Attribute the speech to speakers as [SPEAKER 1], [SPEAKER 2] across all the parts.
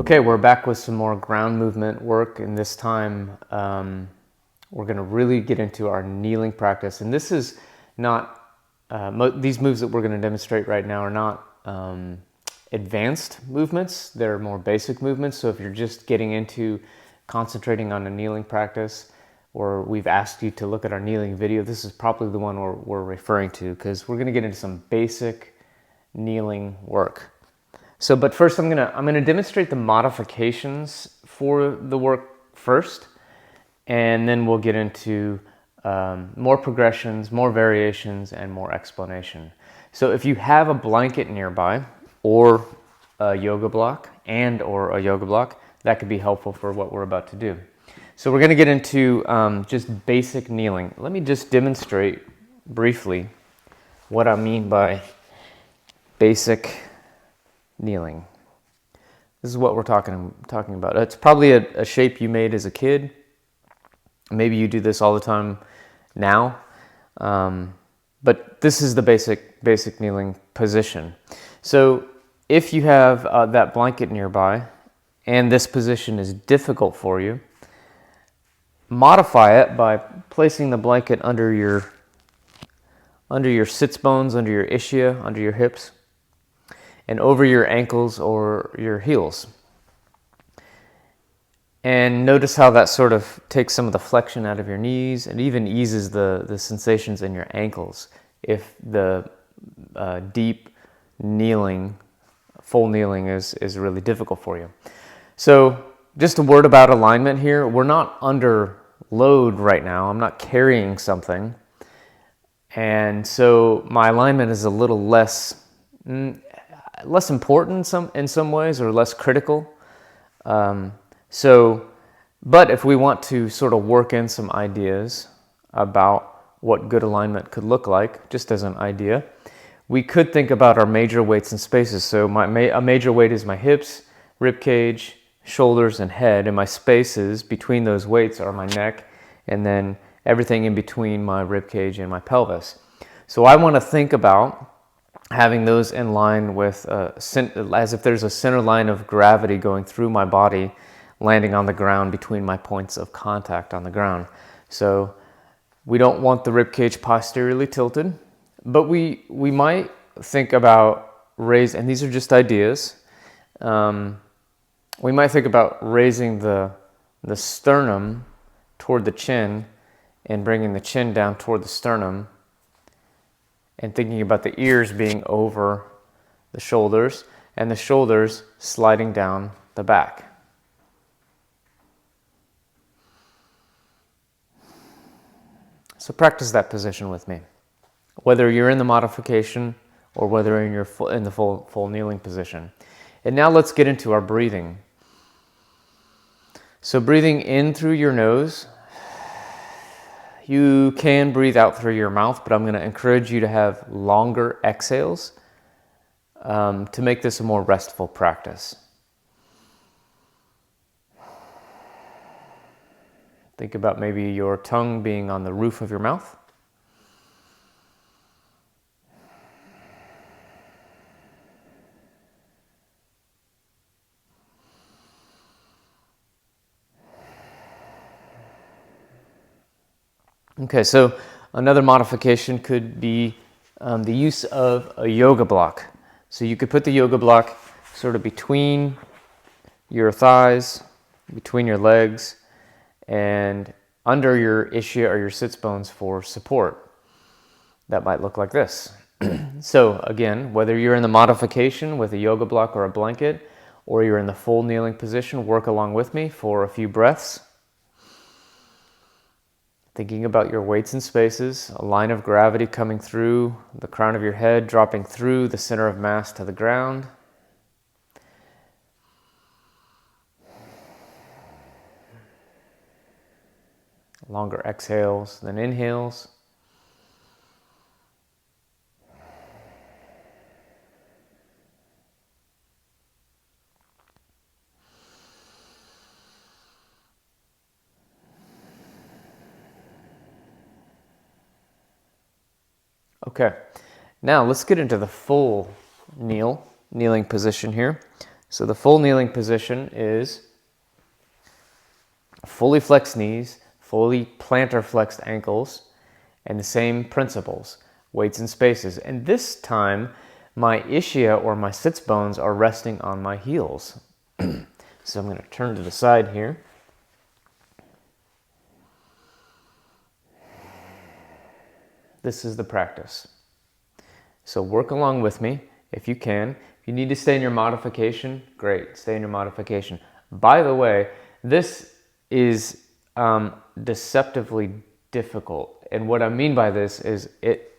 [SPEAKER 1] Okay, we're back with some more ground movement work, and this time we're going to really get into our kneeling practice. And this is not, these moves that we're going to demonstrate right now are not advanced movements. They're more basic movements. So if you're just getting into concentrating on a kneeling practice, or we've asked you to look at our kneeling video, this is probably the one we're referring to, because we're going to get into some basic kneeling work. So, but first I'm gonna demonstrate the modifications for the work first, and then we'll get into more progressions, more variations, and more explanation. So if you have a blanket nearby, or a yoga block, that could be helpful for what we're about to do. So we're gonna get into just basic kneeling. Let me just demonstrate briefly what I mean by basic kneeling. This is what we're talking about. It's probably a shape you made as a kid. Maybe you do this all the time now, but this is the basic kneeling position. So if you have that blanket nearby and this position is difficult for you, modify it by placing the blanket under your sits bones, under your ischias, under your hips, and over your ankles or your heels. And notice how that sort of takes some of the flexion out of your knees and even eases the sensations in your ankles if the deep kneeling, full kneeling is really difficult for you. So just a word about alignment here. We're not under load right now. I'm not carrying something. And so my alignment is a little less important in some ways, or less critical. But if we want to sort of work in some ideas about what good alignment could look like, just as an idea, we could think about our major weights and spaces. So a major weight is my hips, rib cage, shoulders, and head, and my spaces between those weights are my neck, and then everything in between my rib cage and my pelvis. So I want to think about having those in line with, as if there's a center line of gravity going through my body, landing on the ground between my points of contact on the ground. So we don't want the ribcage posteriorly tilted, but we might think about and these are just ideas, we might think about raising the sternum toward the chin and bringing the chin down toward the sternum, and thinking about the ears being over the shoulders and the shoulders sliding down the back. So practice that position with me, whether you're in the modification or whether in the full kneeling position. And now let's get into our breathing. So breathing in through your nose. You can breathe out through your mouth, but I'm going to encourage you to have longer exhales to make this a more restful practice. Think about maybe your tongue being on the roof of your mouth. Okay, so another modification could be the use of a yoga block. So you could put the yoga block sort of between your thighs, between your legs, and under your ischias or your sits bones for support. That might look like this. So again, whether you're in the modification with a yoga block or a blanket, or you're in the full kneeling position, work along with me for a few breaths. Thinking about your weights and spaces, a line of gravity coming through the crown of your head, dropping through the center of mass to the ground. Longer exhales than inhales. Okay, now let's get into the full kneeling position here. So the full kneeling position is fully flexed knees, fully plantar flexed ankles, and the same principles, weights and spaces. And this time, my ischias or my sits bones are resting on my heels. So I'm going to turn to the side here. This is the practice. So work along with me if you can. If you need to stay in your modification, great, stay in your modification. By the way, this is deceptively difficult. And what I mean by this is it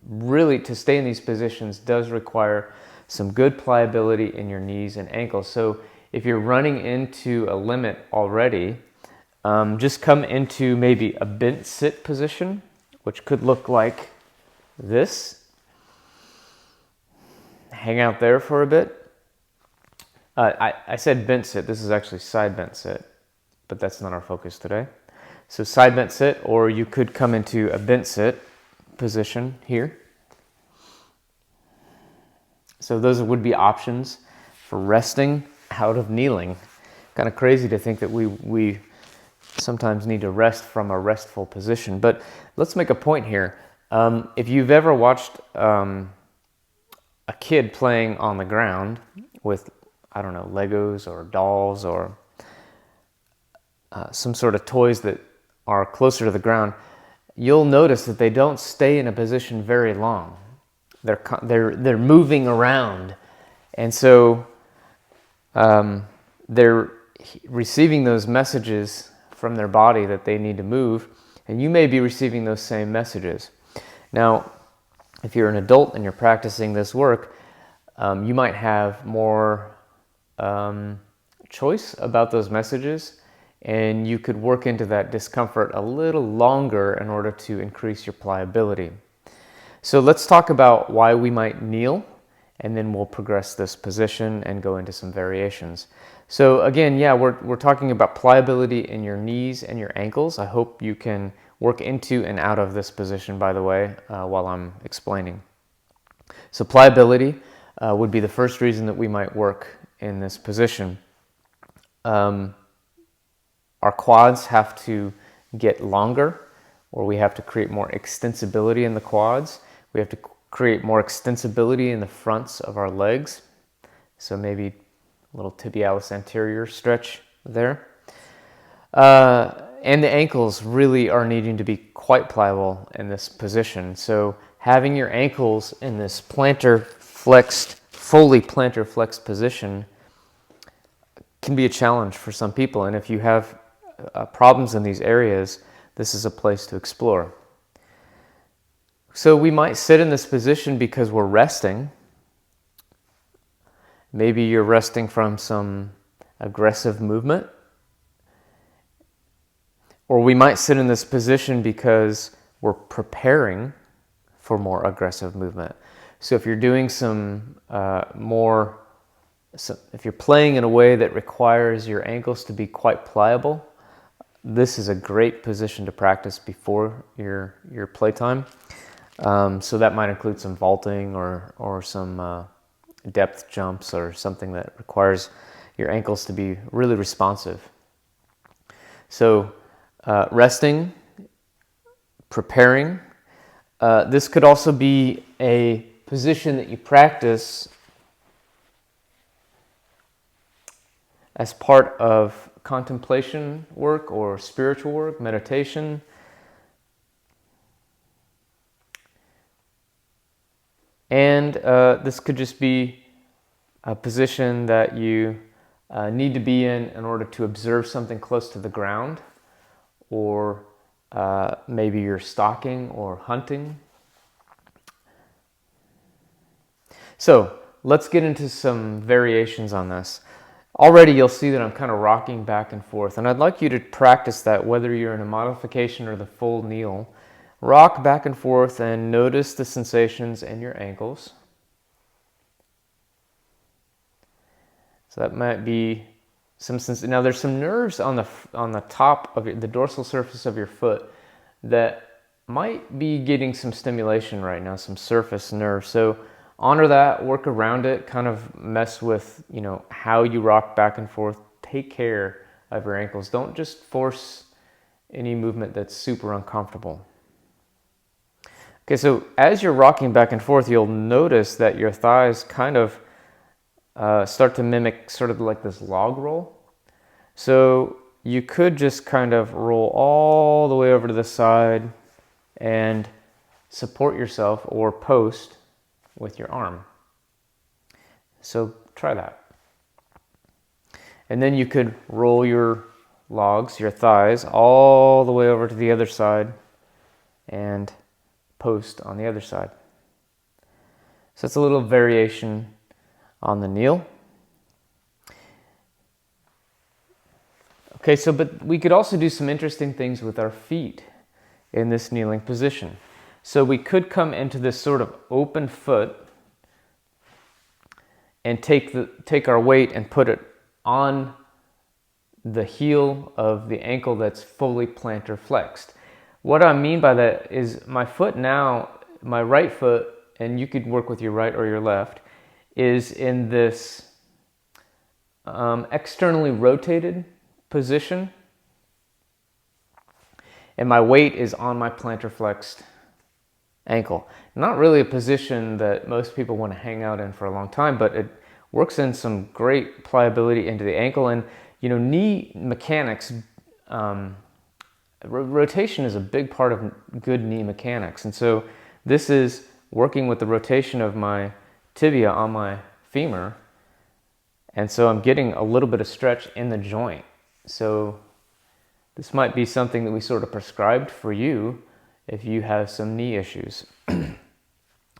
[SPEAKER 1] really, to stay in these positions does require some good pliability in your knees and ankles. So if you're running into a limit already, just come into maybe a bent sit position, which could look like this. Hang out there for a bit. I said bent sit. This is actually side bent sit, but that's not our focus today. So side bent sit, or you could come into a bent sit position here. So those would be options for resting out of kneeling. Kind of crazy to think that we sometimes need to rest from a restful position. But let's make a point here. If you've ever watched a kid playing on the ground with, I don't know, Legos or dolls or some sort of toys that are closer to the ground, you'll notice that they don't stay in a position very long. They're moving around, and so they're receiving those messages from their body that they need to move, and you may be receiving those same messages. Now, if you're an adult and you're practicing this work, you might have more choice about those messages, and you could work into that discomfort a little longer in order to increase your pliability. So let's talk about why we might kneel, and then we'll progress this position and go into some variations. So again, yeah, we're talking about pliability in your knees and your ankles. I hope you can work into and out of this position, by the way, while I'm explaining. So pliability would be the first reason that we might work in this position. Our quads have to get longer, or we have to create more extensibility in the quads. We have to create more extensibility in the fronts of our legs. So maybe a little tibialis anterior stretch there. And the ankles really are needing to be quite pliable in this position. So having your ankles in this plantar flexed, fully plantar flexed position can be a challenge for some people. And if you have problems in these areas, this is a place to explore. So we might sit in this position because we're resting. Maybe you're resting from some aggressive movement. Or we might sit in this position because we're preparing for more aggressive movement. So if you're doing if you're playing in a way that requires your ankles to be quite pliable, this is a great position to practice before your playtime. So that might include some vaulting or some depth jumps or something that requires your ankles to be really responsive. So resting, preparing. This could also be a position that you practice as part of contemplation work or spiritual work, meditation. And this could just be a position that you need to be in order to observe something close to the ground, or maybe you're stalking or hunting. So let's get into some variations on this. Already you'll see that I'm kind of rocking back and forth, and I'd like you to practice that whether you're in a modification or the full kneel. Rock back and forth and notice the sensations in your ankles. So that might be some sense. Now there's some nerves on the top of the dorsal surface of your foot that might be getting some stimulation right now, some surface nerve. So honor that, work around it, kind of mess with, you know, how you rock back and forth. Take care of your ankles. Don't just force any movement that's super uncomfortable. Okay, so as you're rocking back and forth, you'll notice that your thighs kind of start to mimic sort of like this log roll. So you could just kind of roll all the way over to the side and support yourself or post with your arm. So try that. And then you could roll your logs, your thighs, all the way over to the other side and post on the other side. So it's a little variation on the kneel. Okay, so but we could also do some interesting things with our feet in this kneeling position. So we could come into this sort of open foot and take our weight and put it on the heel of the ankle that's fully plantar flexed. What I mean by that is my foot now, my right foot, and you could work with your right or your left, is in this externally rotated position, and my weight is on my plantar flexed ankle. Not really a position that most people want to hang out in for a long time, but it works in some great pliability into the ankle. And you know, knee mechanics, rotation is a big part of good knee mechanics. And so this is working with the rotation of my tibia on my femur, and so I'm getting a little bit of stretch in the joint. So this might be something that we sort of prescribed for you if you have some knee issues.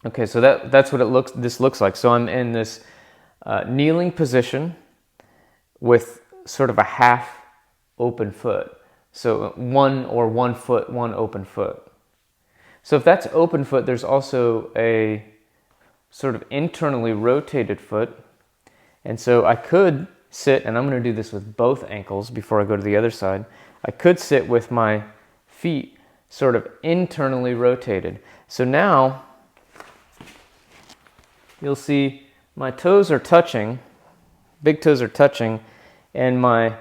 [SPEAKER 1] Okay, so that's what this looks like. So I'm in this kneeling position with sort of a half open foot. So one foot, one open foot. So if that's open foot, there's also a sort of internally rotated foot. And so I could sit, and I'm going to do this with both ankles before I go to the other side. I could sit with my feet sort of internally rotated. So now you'll see my toes are touching, big toes are touching, and my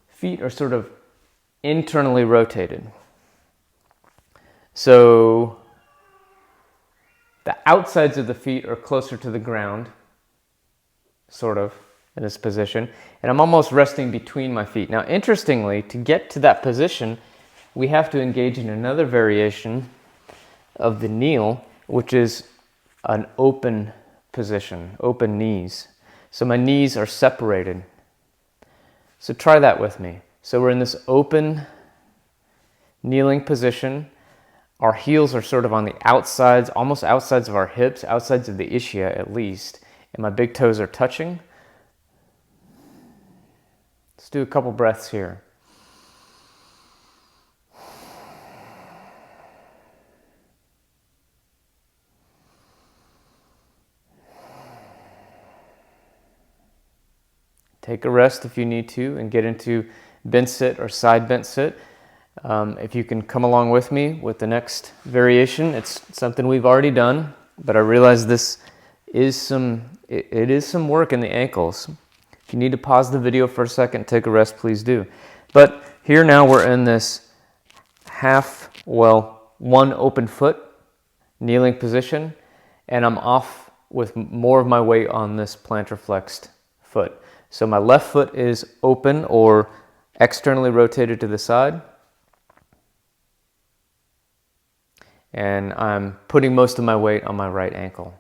[SPEAKER 1] feet are sort of internally rotated. So the outsides of the feet are closer to the ground, sort of, in this position, and I'm almost resting between my feet. Now, interestingly, to get to that position, we have to engage in another variation of the kneel, which is an open position, open knees. So my knees are separated. So try that with me. So we're in this open kneeling position. Our heels are sort of on the outsides, almost outsides of our hips, outsides of the ischium at least, and my big toes are touching. Let's do a couple breaths here. Take a rest if you need to and get into bent sit or side bent sit. If you can come along with me with the next variation, it's something we've already done, but I realize this is some work in the ankles. If you need to pause the video for a second, take a rest, please do. But here now we're in this one open foot kneeling position, and I'm off with more of my weight on this plantar flexed foot. So my left foot is open or externally rotated to the side, and I'm putting most of my weight on my right ankle.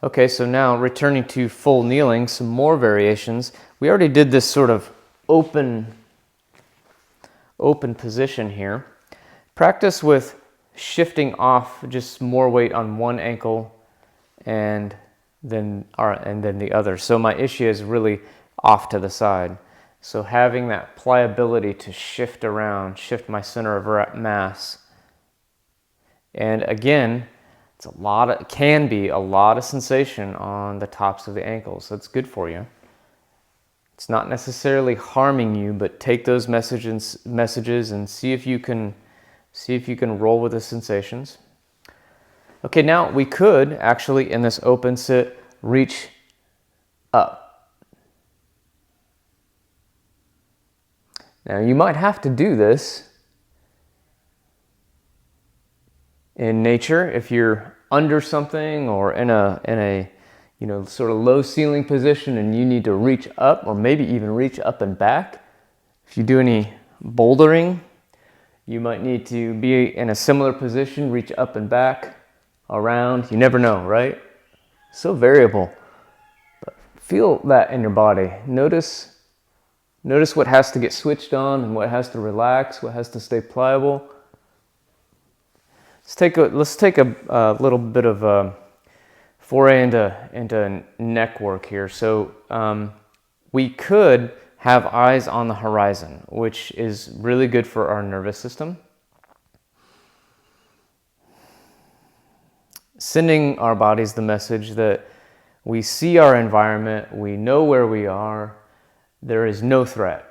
[SPEAKER 1] Okay, so now returning to full kneeling, some more variations. We already did this sort of open position here. Practice with shifting off just more weight on one ankle and then the other. So my ischium is really off to the side. So having that pliability to shift around, shift my center of mass. And again, can be a lot of sensation on the tops of the ankles. That's good for you. It's not necessarily harming you, but take those messages and see if you can roll with the sensations. Okay, now we could actually, in this open sit, reach up. Now you might have to do this in nature if you're under something or in a sort of low ceiling position and you need to reach up or maybe even reach up and back. If you do any bouldering, you might need to be in a similar position, reach up and back, around. You never know, right? So variable. But feel that in your body. Notice what has to get switched on and what has to relax, what has to stay pliable. Let's take a little bit of a foray into neck work here. So we could have eyes on the horizon, which is really good for our nervous system. Sending our bodies the message that we see our environment, we know where we are, there is no threat.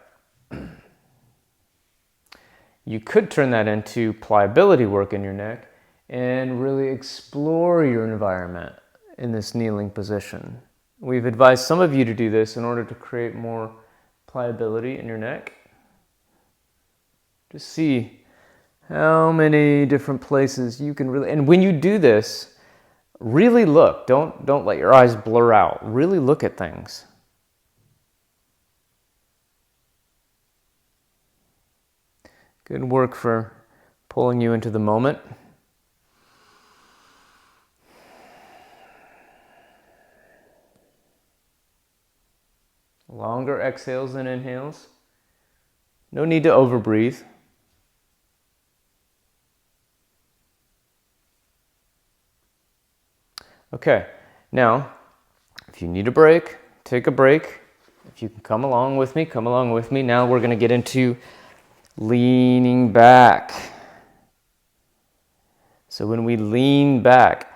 [SPEAKER 1] You could turn that into pliability work in your neck and really explore your environment in this kneeling position. We've advised some of you to do this in order to create more pliability in your neck. Just see how many different places you can really, and when you do this, really look. Don't let your eyes blur out. Really look at things. Good work for pulling you into the moment. Longer exhales than inhales. No need to overbreathe. Okay, now, if you need a break, take a break. If you can come along with me, come along with me. Now we're going to get into leaning back. So when we lean back,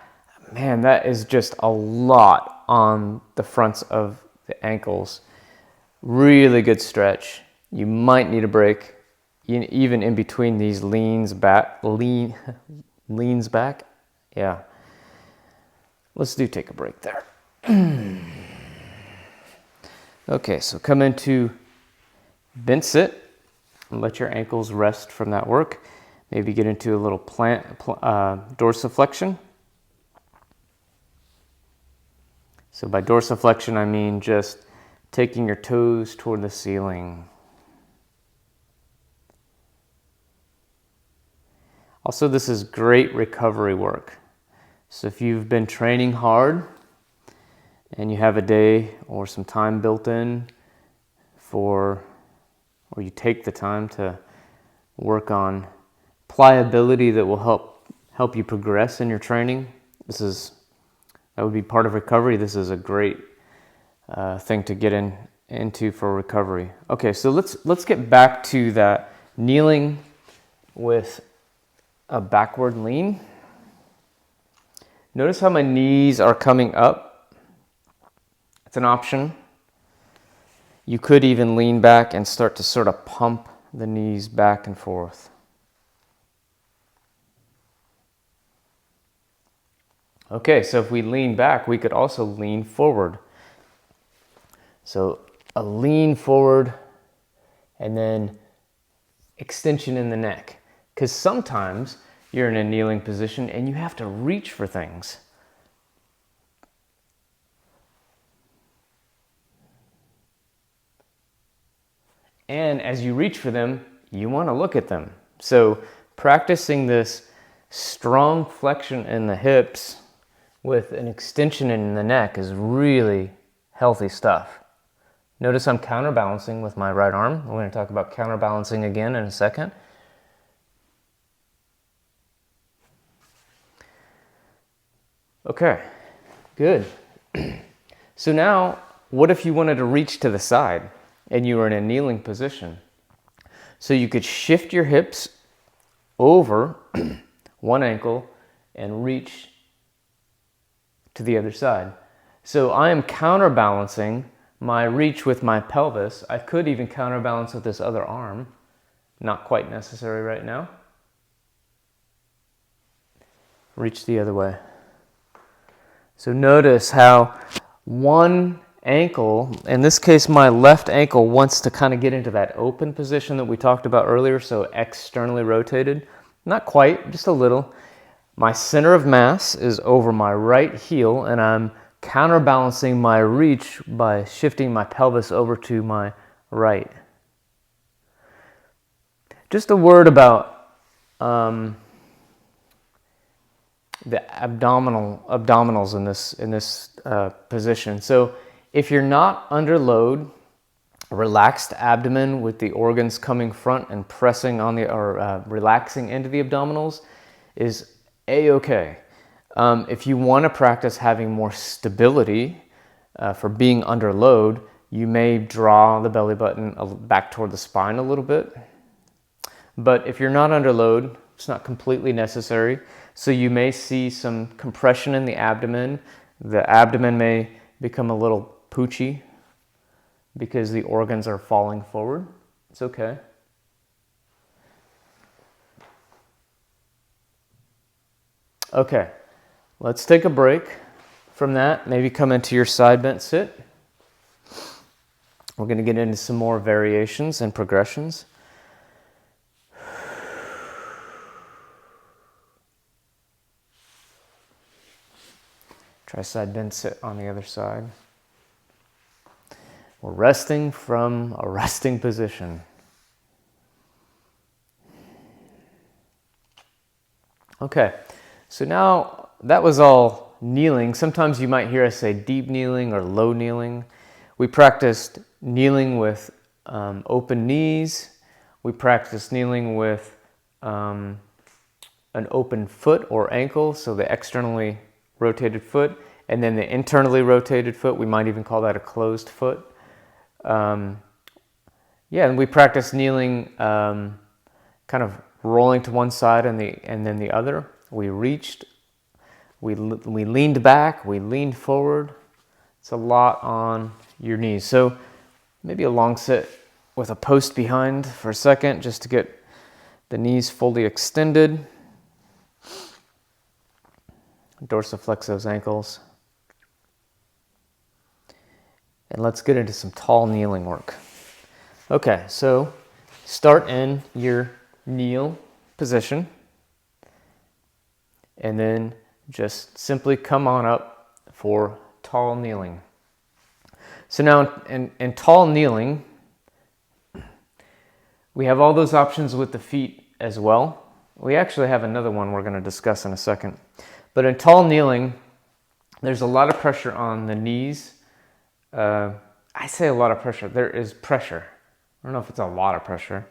[SPEAKER 1] man, that is just a lot on the fronts of the ankles. Really good stretch. You might need a break, even in between these leans back. Yeah. Let's take a break there. Okay, so come into bent sit and let your ankles rest from that work. Maybe get into a little dorsiflexion. So by dorsiflexion, I mean just taking your toes toward the ceiling. Also, this is great recovery work. So if you've been training hard and you have a day or some time built in or you take the time to work on pliability that will help you progress in your training, that would be part of recovery. This is a great thing to get into for recovery. Okay, so let's get back to that kneeling with a backward lean. Notice how my knees are coming up. It's an option. You could even lean back and start to sort of pump the knees back and forth. Okay, so if we lean back, we could also lean forward. So a lean forward and then extension in the neck. Because sometimes you're in a kneeling position and you have to reach for things. And as you reach for them, you want to look at them. So practicing this strong flexion in the hips with an extension in the neck is really healthy stuff. Notice I'm counterbalancing with my right arm. We're going to talk about counterbalancing again in a second. Okay, good. So now, what if you wanted to reach to the side and you were in a kneeling position? So you could shift your hips over one ankle and reach to the other side. So I am counterbalancing my reach with my pelvis. I could even counterbalance with this other arm. Not quite necessary right now. Reach the other way. So notice how one ankle, in this case my left ankle, wants to kind of get into that open position that we talked about earlier, so externally rotated. Not quite, just a little. My center of mass is over my right heel, and I'm counterbalancing my reach by shifting my pelvis over to my right. Just a word about the abdominals in this position. So if you're not under load, a relaxed abdomen with the organs coming front and pressing on the or relaxing into the abdominals is a-okay. If you want to practice having more stability for being under load, you may draw the belly button back toward the spine a little bit. But if you're not under load, it's not completely necessary. So you may see some compression in the abdomen. The abdomen may become a little poochy because the organs are falling forward. It's okay. Okay, let's take a break from that. Maybe come into your side bent sit. We're going to get into some more variations and progressions. Try side bend sit on the other side. We're resting from a resting position. Okay, so now that was all kneeling. Sometimes you might hear us say deep kneeling or low kneeling. We practiced kneeling with open knees. We practiced kneeling with an open foot or ankle, so the externally rotated foot, and then the internally rotated foot. We might even call that a closed foot. And we practice kneeling, kind of rolling to one side and then the other. We reached, we leaned back, we leaned forward. It's a lot on your knees. So maybe a long sit with a post behind for a second, just to get the knees fully extended. Dorsiflex those ankles. And let's get into some tall kneeling work. Okay, so start in your kneel position and then just simply come on up for tall kneeling. So now in tall kneeling, we have all those options with the feet as well. We actually have another one we're going to discuss in a second. But in tall kneeling, there's a lot of pressure on the knees. I say a lot of pressure. There is pressure. I don't know if it's a lot of pressure.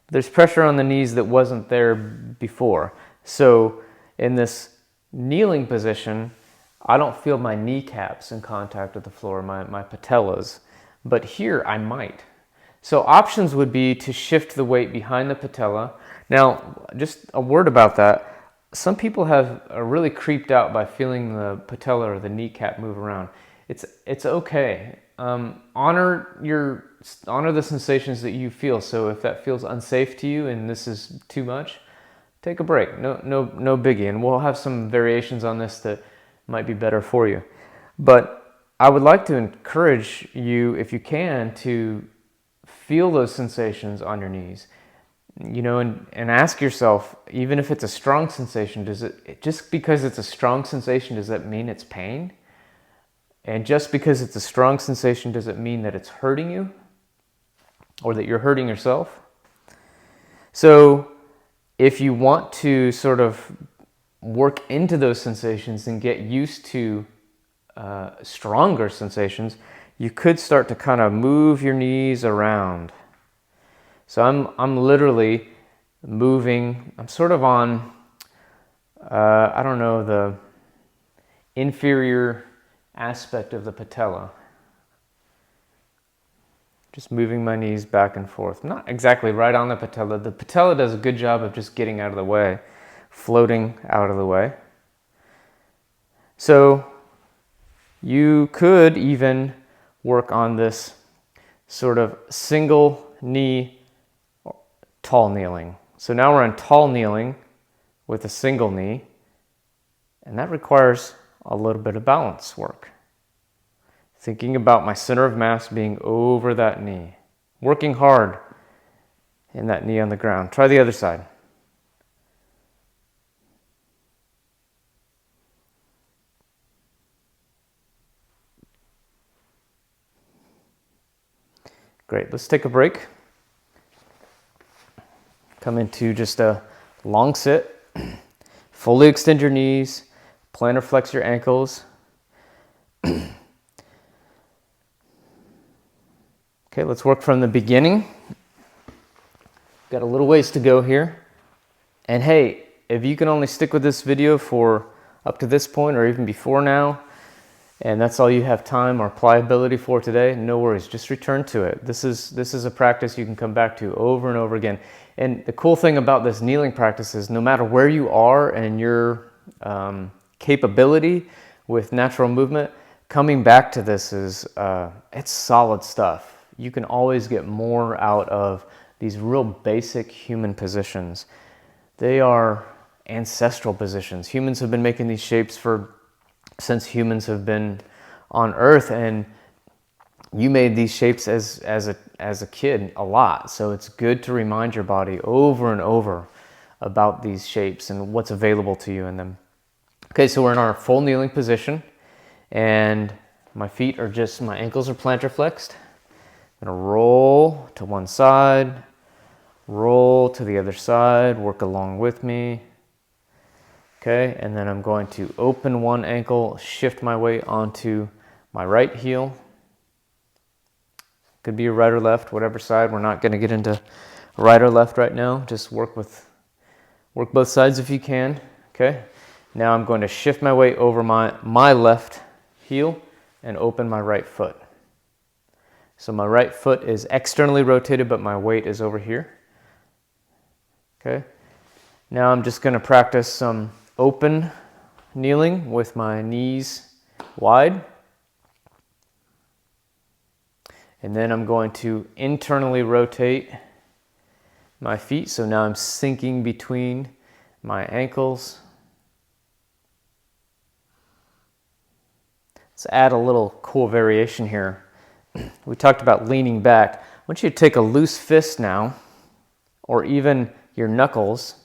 [SPEAKER 1] But there's pressure on the knees that wasn't there before. So in this kneeling position, I don't feel my kneecaps in contact with the floor, my patellas. But here I might. So options would be to shift the weight behind the patella. Now, just a word about that. Some people are really creeped out by feeling the patella or the kneecap move around. It's okay. Honor the sensations that you feel. So if that feels unsafe to you and this is too much, take a break. No biggie. And we'll have some variations on this that might be better for you. But I would like to encourage you, if you can, to feel those sensations on your knees. And ask yourself, even if it's a strong sensation, just because it's a strong sensation, does that mean it's pain? And just because it's a strong sensation, does it mean that it's hurting you? Or that you're hurting yourself? So if you want to sort of work into those sensations and get used to stronger sensations, you could start to kind of move your knees around. So I'm literally moving. I'm sort of on, I don't know, the inferior aspect of the patella. Just moving my knees back and forth. Not exactly right on the patella. The patella does a good job of just getting out of the way, floating out of the way. So you could even work on this sort of single knee tall kneeling. So now we're in tall kneeling with a single knee, and that requires a little bit of balance work. Thinking about my center of mass being over that knee, working hard in that knee on the ground. Try the other side. Great, let's take a break. Come into just a long sit. Fully extend your knees, plantar flex your ankles. Okay, let's work from the beginning. Got a little ways to go here. And hey, if you can only stick with this video for up to this point or even before now, and that's all you have time or pliability for today, no worries, just return to it. This is a practice you can come back to over and over again. And the cool thing about this kneeling practice is no matter where you are and your capability with natural movement, coming back to this is, it's solid stuff. You can always get more out of these real basic human positions. They are ancestral positions. Humans have been making these shapes since humans have been on Earth, and you made these shapes as a kid a lot. So it's good to remind your body over and over about these shapes and what's available to you in them. Okay, so we're in our full kneeling position, and my ankles are plantar flexed. I'm gonna roll to one side, roll to the other side, work along with me. Okay, and then I'm going to open one ankle, shift my weight onto my right heel. Could be right or left, whatever side. We're not going to get into right or left right now. Just work both sides if you can. Okay, now I'm going to shift my weight over my left heel and open my right foot. So my right foot is externally rotated, but my weight is over here. Okay, now I'm just going to practice some open kneeling with my knees wide. And then I'm going to internally rotate my feet. So now I'm sinking between my ankles. Let's add a little cool variation here. We talked about leaning back. I want you to take a loose fist now, or even your knuckles,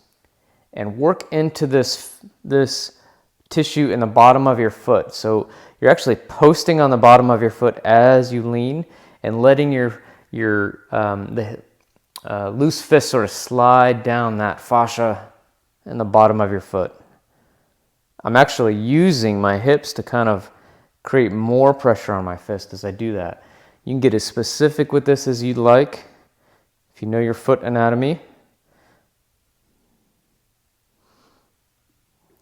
[SPEAKER 1] and work into this tissue in the bottom of your foot. So you're actually posting on the bottom of your foot as you lean and letting your loose fist sort of slide down that fascia in the bottom of your foot. I'm actually using my hips to kind of create more pressure on my fist as I do that. You can get as specific with this as you'd like if you know your foot anatomy.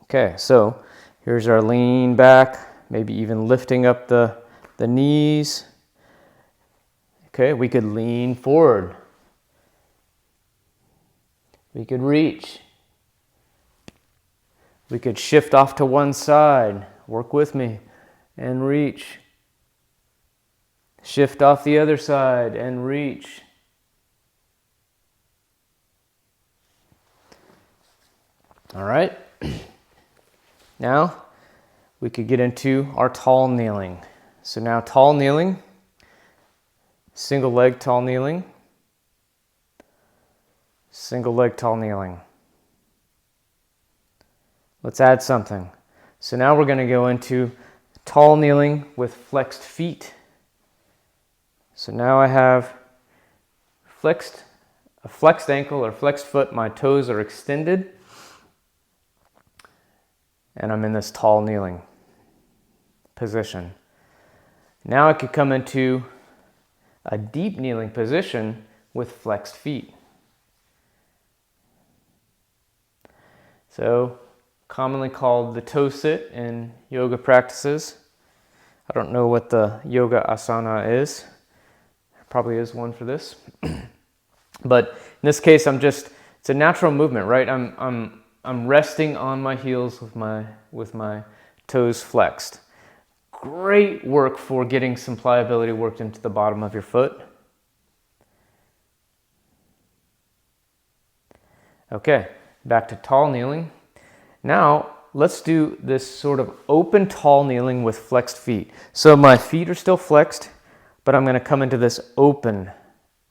[SPEAKER 1] Okay, so here's our lean back, maybe even lifting up the knees. Okay, we could lean forward. We could reach. We could shift off to one side, work with me, and reach. Shift off the other side and reach. All right. Now we could get into our tall kneeling. So now tall kneeling, single leg tall kneeling, single leg tall kneeling. Let's add something. So now we're going to go into tall kneeling with flexed feet. So now I have a flexed ankle or flexed foot. My toes are extended. And I'm in this tall kneeling position. Now I could come into a deep kneeling position with flexed feet. So, commonly called the toe sit in yoga practices. I don't know what the yoga asana is. There probably is one for this. But in this case, it's a natural movement, right? I'm resting on my heels with my toes flexed. Great work for getting some pliability worked into the bottom of your foot. Okay, back to tall kneeling. Now, let's do this sort of open tall kneeling with flexed feet. So my feet are still flexed, but I'm going to come into this open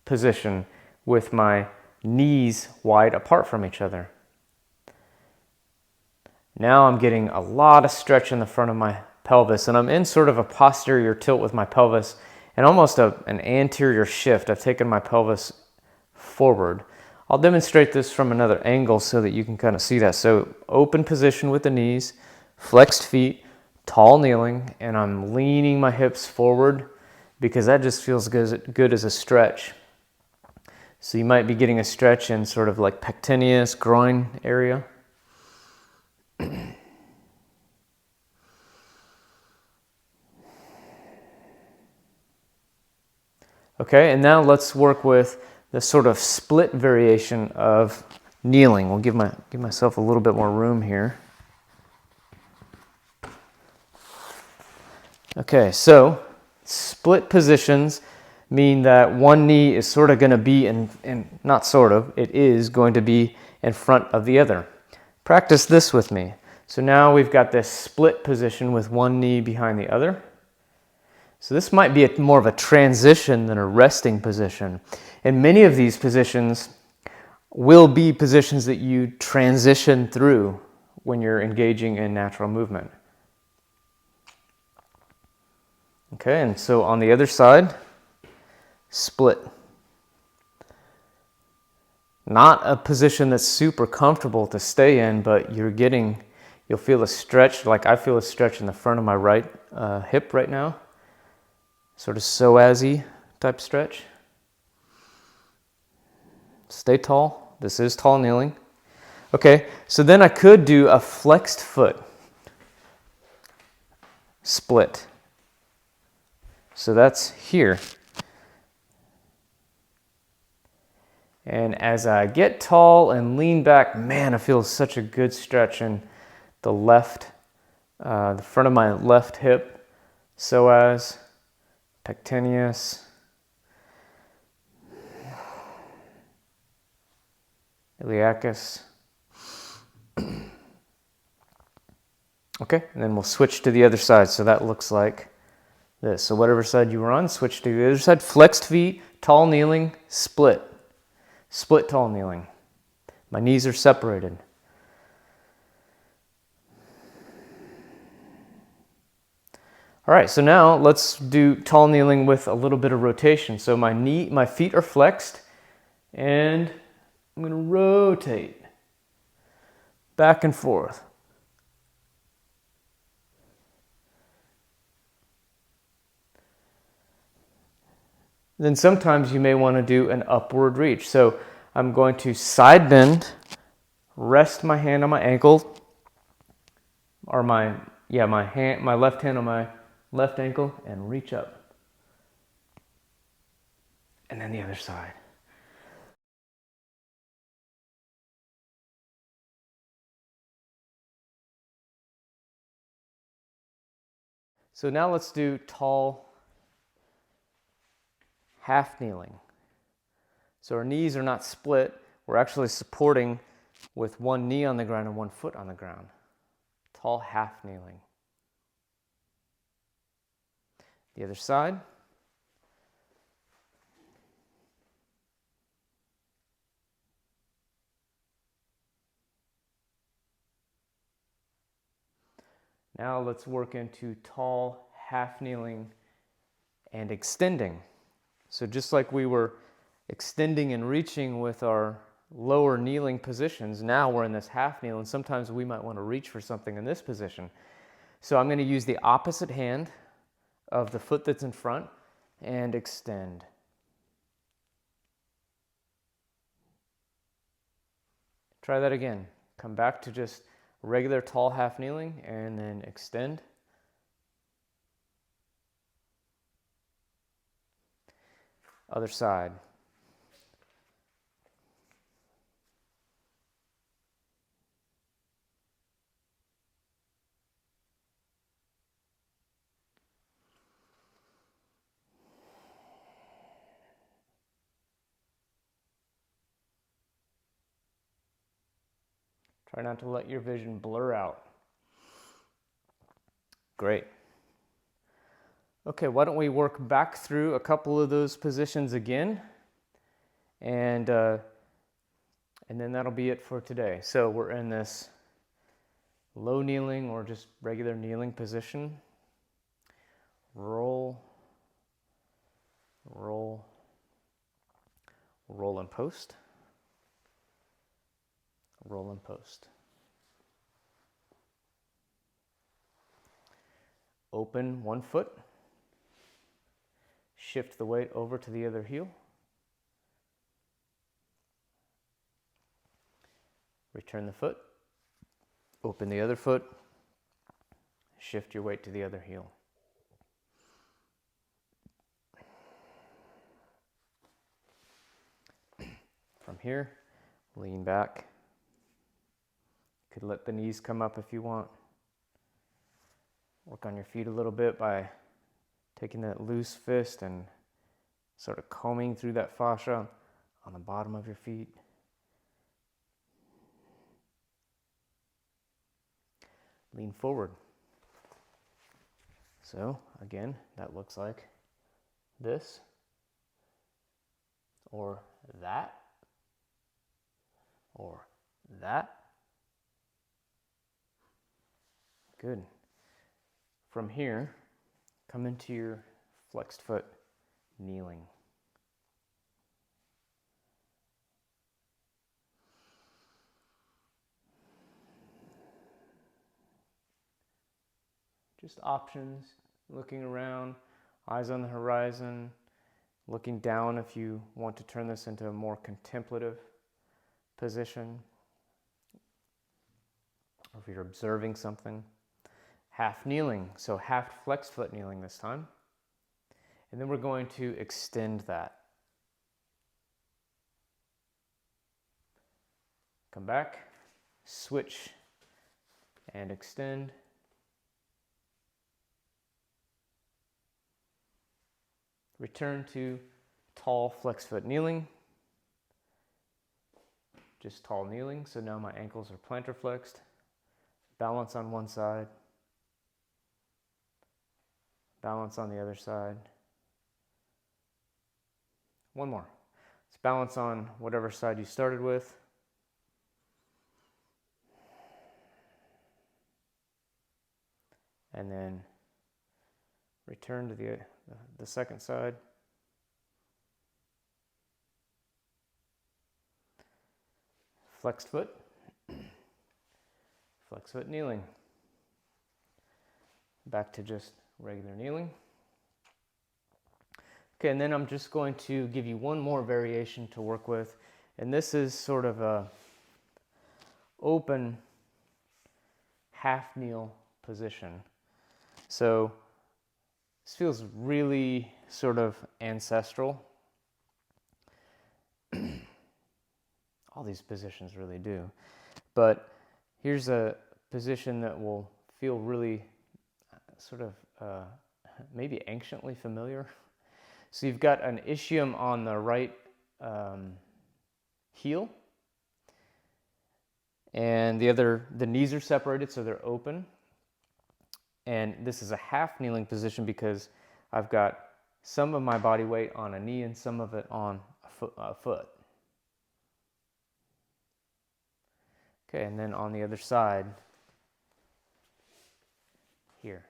[SPEAKER 1] position with my knees wide apart from each other. Now I'm getting a lot of stretch in the front of my pelvis, and I'm in sort of a posterior tilt with my pelvis and almost an anterior shift. I've taken my pelvis forward. I'll demonstrate this from another angle so that you can kind of see that. So open position with the knees, flexed feet, tall kneeling, and I'm leaning my hips forward because that just feels good as a stretch. So you might be getting a stretch in sort of like pectineus, groin area. Okay, and now let's work with the sort of split variation of kneeling. We'll give myself a little bit more room here. Okay, so split positions mean that one knee is sort of going to be not sort of, it is going to be in front of the other. Practice this with me. So now we've got this split position with one knee behind the other. So this might be more of a transition than a resting position. And many of these positions will be positions that you transition through when you're engaging in natural movement. Okay, and so on the other side, split. Not a position that's super comfortable to stay in, but you'll feel a stretch, like I feel a stretch in the front of my right hip right now. Sort of psoas-y type stretch. Stay tall. This is tall kneeling. Okay, so then I could do a flexed foot. Split. So that's here. And as I get tall and lean back, man, I feel such a good stretch in the front of my left hip, psoas, pectineus, iliacus. Okay, and then we'll switch to the other side. So that looks like this. So whatever side you were on, switch to the other side. Flexed feet, tall kneeling, split. Split tall kneeling. My knees are separated. All right, so now let's do tall kneeling with a little bit of rotation. So my feet are flexed, and I'm going to rotate back and forth. Then sometimes you may want to do an upward reach. So I'm going to side bend, rest my hand on my ankle, or my left hand on my left ankle, and reach up. And then the other side. So now let's do tall half kneeling. So our knees are not split. We're actually supporting with one knee on the ground and one foot on the ground. Tall half kneeling. The other side. Now let's work into tall half kneeling and extending. So just like we were extending and reaching with our lower kneeling positions, now we're in this half kneel, and sometimes we might want to reach for something in this position. So I'm going to use the opposite hand of the foot that's in front and extend. Try that again. Come back to just regular tall half kneeling and then extend. Other side. Try not to let your vision blur out. Great. Okay, why don't we work back through a couple of those positions again, and then that'll be it for today. So we're in this low kneeling or just regular kneeling position. Roll, roll, roll and post, roll and post. Open one foot, shift the weight over to the other heel, return the foot, open the other foot, shift your weight to the other heel. From here, lean back. You could let the knees come up if you want. Work on your feet a little bit by taking that loose fist and sort of combing through that fascia on the bottom of your feet. Lean forward. So again, that looks like this or that or that. Good. From here, come into your flexed foot kneeling. Just options, looking around, eyes on the horizon, looking down if you want to turn this into a more contemplative position, or if you're observing something. Half kneeling, so half flexed foot kneeling this time. And then we're going to extend that. Come back, switch, and extend. Return to tall flexed foot kneeling. Just tall kneeling, so now my ankles are plantar flexed. Balance on one side. Balance on the other side. One more. Let's balance on whatever side you started with. And then return to the second side. Flexed foot. Flexed foot kneeling. Back to just regular kneeling. Okay, and then I'm just going to give you one more variation to work with. And this is sort of a open half kneel position. So this feels really sort of ancestral. All these positions really do. But here's a position that will feel really sort of maybe anciently familiar. So you've got an ischium on the right heel, and the knees are separated, so they're open. And this is a half kneeling position because I've got some of my body weight on a knee and some of it on a foot. Okay, and then on the other side, here.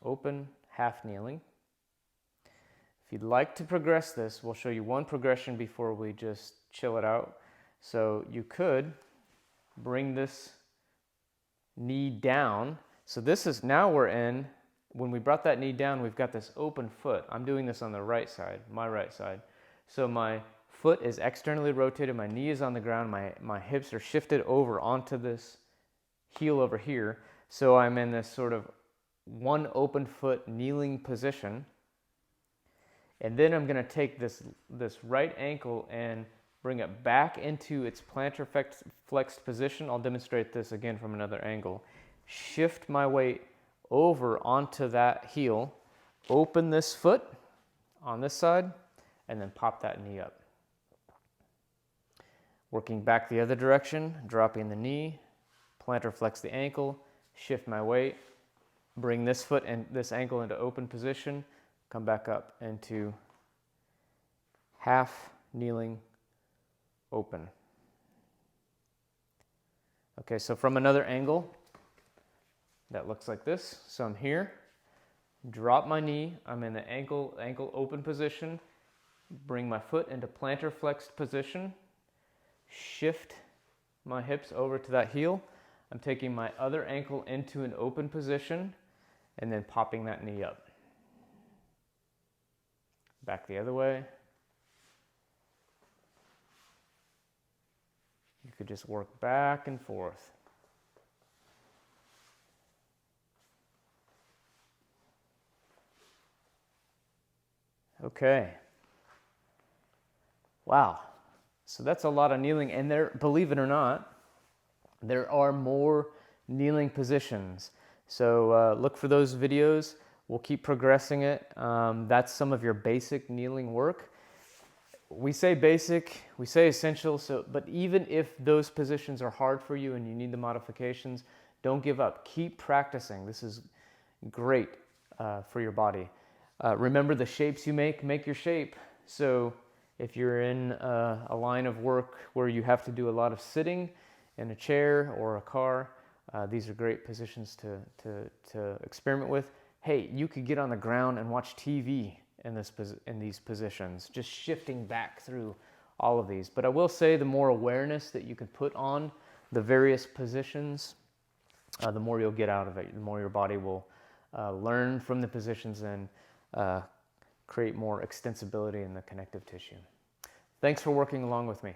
[SPEAKER 1] Open, half kneeling. If you'd like to progress this, we'll show you one progression before we just chill it out. So you could bring this knee down. So this is, now we're in, when we brought that knee down, we've got this open foot. I'm doing this on the right side, my right side. So my foot is externally rotated, my knee is on the ground, my hips are shifted over onto this heel over here. So I'm in this sort of one open foot kneeling position. And then I'm going to take this right ankle and bring it back into its plantar flexed position. I'll demonstrate this again from another angle. Shift my weight over onto that heel, open this foot on this side, and then pop that knee up. Working back the other direction, dropping the knee, plantar flex the ankle, shift my weight, bring this foot and this ankle into open position, come back up into half kneeling open. Okay, so from another angle, that looks like this. So I'm here, drop my knee, I'm in the ankle open position, bring my foot into plantar flexed position, shift my hips over to that heel. I'm taking my other ankle into an open position and then popping that knee up. Back the other way. You could just work back and forth. Okay. Wow. So that's a lot of kneeling, and there, believe it or not, there are more kneeling positions. So look for those videos. We'll keep progressing it. That's some of your basic kneeling work. We say basic, we say essential, but even if those positions are hard for you and you need the modifications, don't give up. Keep practicing. This is great for your body. Remember, the shapes you make your shape. So if you're in a line of work where you have to do a lot of sitting in a chair or a car, these are great positions to experiment with. Hey, you could get on the ground and watch TV in these positions, just shifting back through all of these. But I will say, the more awareness that you can put on the various positions, the more you'll get out of it, the more your body will learn from the positions and create more extensibility in the connective tissue. Thanks for working along with me.